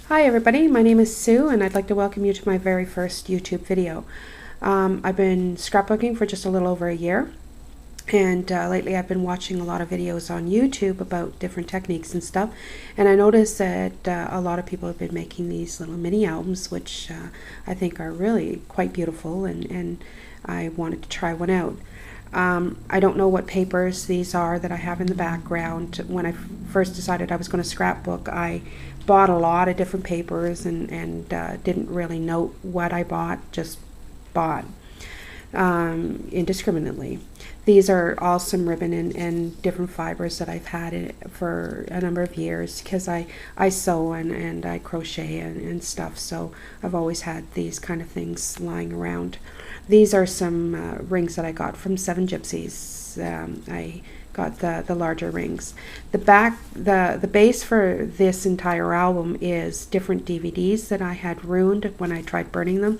Hi everybody, my name is Sue and I'd like to welcome you to my very first YouTube video. I've been scrapbooking for just a little over a year, and lately I've been watching a lot of videos on YouTube about different techniques and stuff, and I noticed that a lot of people have been making these little mini albums, which I think are really quite beautiful, and I wanted to try one out. I don't know what papers these are that I have in the background. When I first decided I was going to scrapbook, I bought a lot of different papers and didn't really note what I bought, just bought indiscriminately. These are all some ribbon and different fibers that I've had for a number of years because I sew and I crochet and stuff, so I've always had these kind of things lying around. These are some rings that I got from Seven Gypsies. I got the larger rings. The base for this entire album is different DVDs that I had ruined when I tried burning them.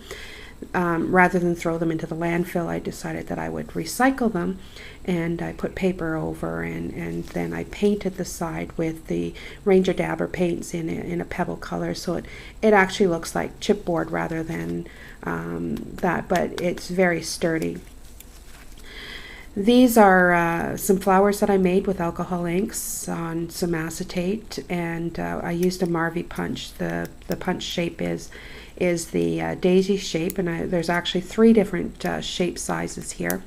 Rather than throw them into the landfill, I decided that I would recycle them, and I put paper over, and then I painted the side with the Ranger Dabber paints in a pebble color, so it actually looks like chipboard rather than that, but it's very sturdy. These are some flowers that I made with alcohol inks on some acetate, and I used a Marvy punch. The punch shape is the daisy shape, and there's actually 3 different shape sizes here,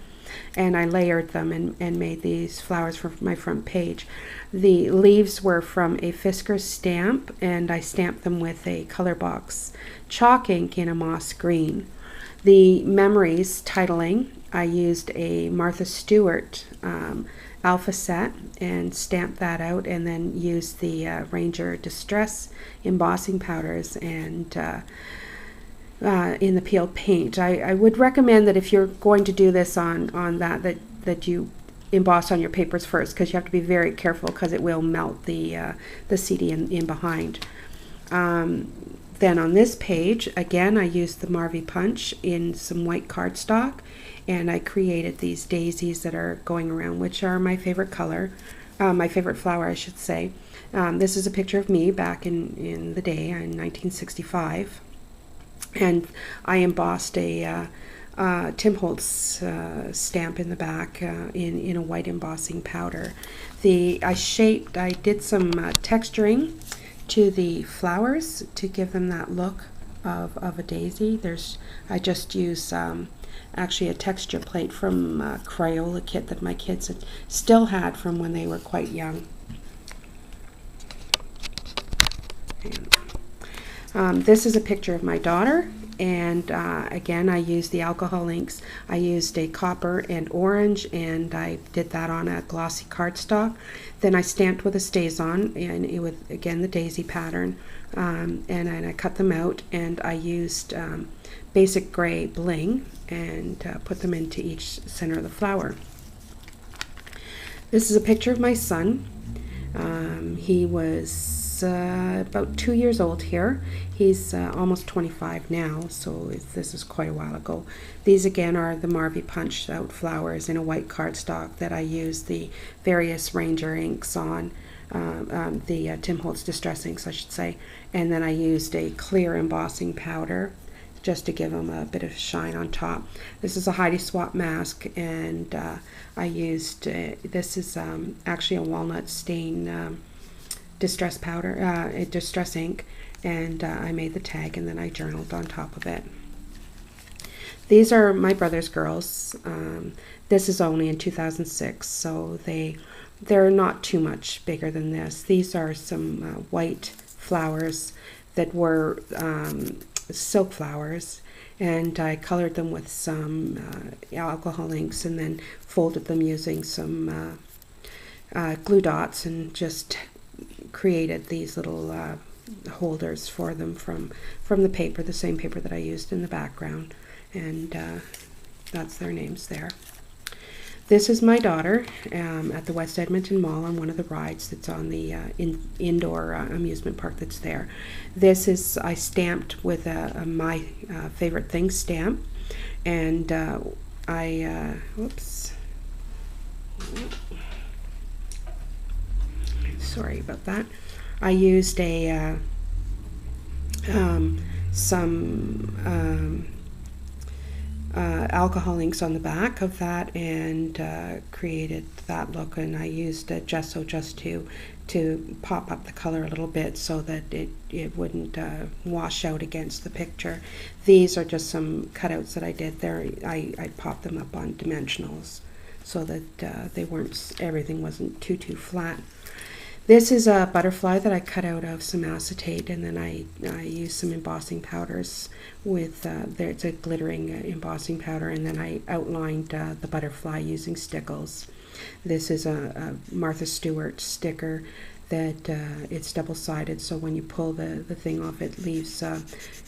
and I layered them and made these flowers for my front page. The leaves were from a Fiskars stamp, and I stamped them with a color box chalk ink in a moss green. The memories titling, I used a Martha Stewart alpha set and stamped that out, and then used the Ranger Distress embossing powders and in the peeled paint. I would recommend that if you're going to do this on that you emboss on your papers first, because you have to be very careful because it will melt the CD in behind. Then on this page, again, I used the Marvy punch in some white cardstock, and I created these daisies that are going around, which are my favorite color, my favorite flower, I should say. This is a picture of me back in the day, in 1965, and I embossed a Tim Holtz stamp in the back in a white embossing powder. I did some texturing to the flowers to give them that look of a daisy. I just use actually a texture plate from a Crayola kit that my kids still had from when they were quite young. This is a picture of my daughter, and again, I used the alcohol inks. I used a copper and orange, and I did that on a glossy cardstock. Then I stamped with a StazOn, and with again the daisy pattern, and I cut them out, and I used basic gray bling and put them into each center of the flower. This is a picture of my son. He was about 2 years old here. He's almost 25 now, so this is quite a while ago. These again are the Marvy punched out flowers in a white cardstock that I used the various Ranger inks on, the Tim Holtz Distress inks, I should say, and then I used a clear embossing powder just to give them a bit of shine on top. This is a Heidi Swapp mask, and I used, this is actually a walnut stain distress powder, distress ink, and I made the tag, and then I journaled on top of it. These are my brother's girls. This is only in 2006, so they're not too much bigger than this. These are some white flowers that were silk flowers, and I colored them with some alcohol inks, and then folded them using some glue dots, and just created these little holders for them from the paper, the same paper that I used in the background, and that's their names there. This is my daughter at the West Edmonton Mall on one of the rides that's on the indoor amusement park that's there. This is, I stamped with a My Favorite Things stamp, and whoops, sorry about that. I used a some alcohol inks on the back of that, and created that look. And I used gesso just to pop up the color a little bit so that it wouldn't wash out against the picture. These are just some cutouts that I did there. I popped them up on dimensionals so that everything wasn't too flat. This is a butterfly that I cut out of some acetate, and then I used some embossing powders with, it's a glittering embossing powder, and then I outlined the butterfly using stickles. This is a Martha Stewart sticker that it's double-sided, so when you pull the thing off, it leaves,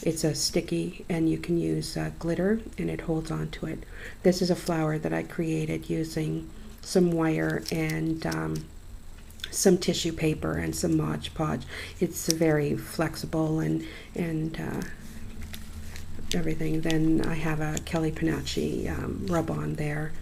it's a sticky, and you can use glitter, and it holds on to it. This is a flower that I created using some wire and some tissue paper and some Mod Podge. It's very flexible and everything. Then I have a Kelly Panacci rub-on there.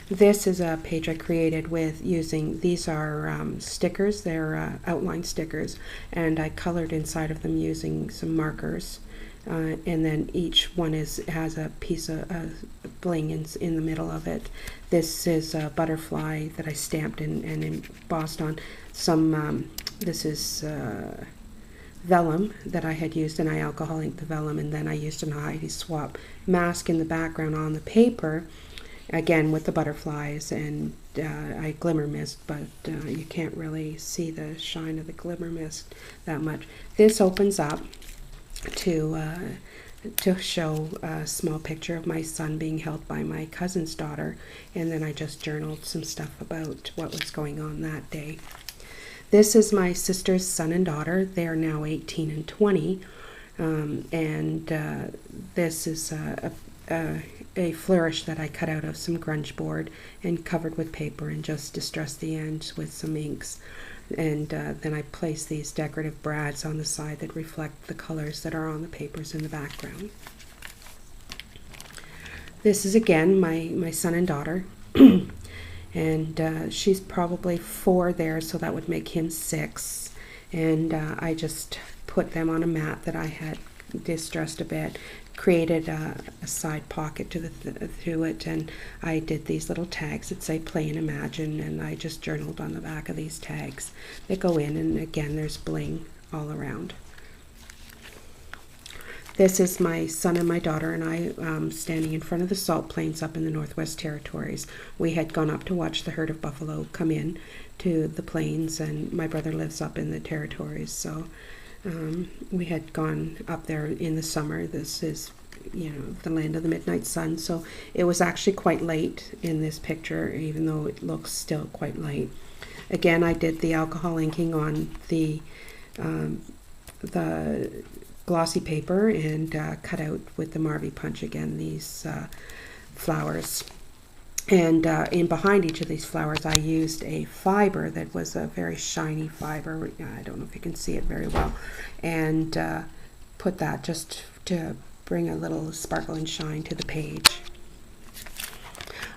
This is a page I created with using, these are stickers, they're outline stickers, and I colored inside of them using some markers. And then each one has a piece of bling in the middle of it. This is a butterfly that I stamped and embossed on some, this is vellum that I had used, and I alcohol inked the vellum, and then I used an Heidi Swapp mask in the background on the paper, again with the butterflies, and I glimmer mist, but you can't really see the shine of the glimmer mist that much. This opens up to show a small picture of my son being held by my cousin's daughter, and then I just journaled some stuff about what was going on that day. This is my sister's son and daughter. They are now 18 and 20, and this is a flourish that I cut out of some grunge board and covered with paper and just distressed the ends with some inks. And then I place these decorative brads on the side that reflect the colors that are on the papers in the background. This is again my son and daughter, and she's probably 4 there, so that would make him 6. And I just put them on a mat that I had distressed a bit, created a side pocket to it, and I did these little tags that say play and imagine, and I just journaled on the back of these tags. They go in, and again there's bling all around. This is my son and my daughter and I standing in front of the salt plains up in the Northwest Territories. We had gone up to watch the herd of buffalo come in to the plains, and my brother lives up in the Territories, so we had gone up there in the summer. This is, you know, the land of the midnight sun, so it was actually quite late in this picture, even though it looks still quite light. Again, I did the alcohol inking on the glossy paper and cut out with the Marvy punch again these flowers. And in behind each of these flowers, I used a fiber that was a very shiny fiber. I don't know if you can see it very well. And put that just to bring a little sparkle and shine to the page.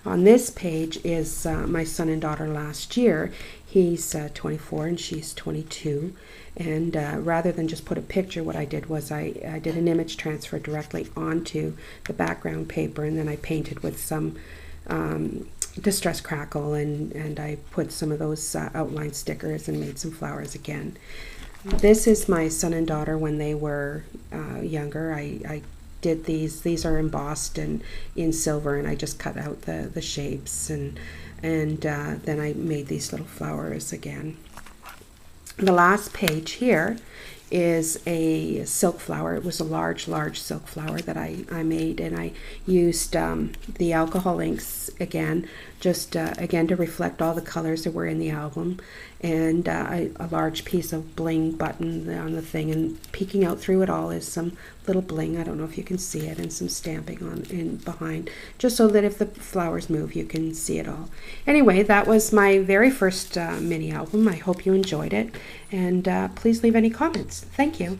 On this page is my son and daughter last year. He's 24 and she's 22. And rather than just put a picture, what I did was I did an image transfer directly onto the background paper, and then I painted with some Distress Crackle, and I put some of those outline stickers and made some flowers again. This is my son and daughter when they were younger. I did these are embossed and in silver, and I just cut out the shapes, and then I made these little flowers again. The last page here is a silk flower. It was a large silk flower that I made, and I used the alcohol inks again, just again to reflect all the colors that were in the album, and a large piece of bling button on the thing, and peeking out through it all is some little bling. I don't know if you can see it, and some stamping on in behind, just so that if the flowers move you can see it all. Anyway, that was my very first mini album. I hope you enjoyed it, and please leave any comments. Thank you.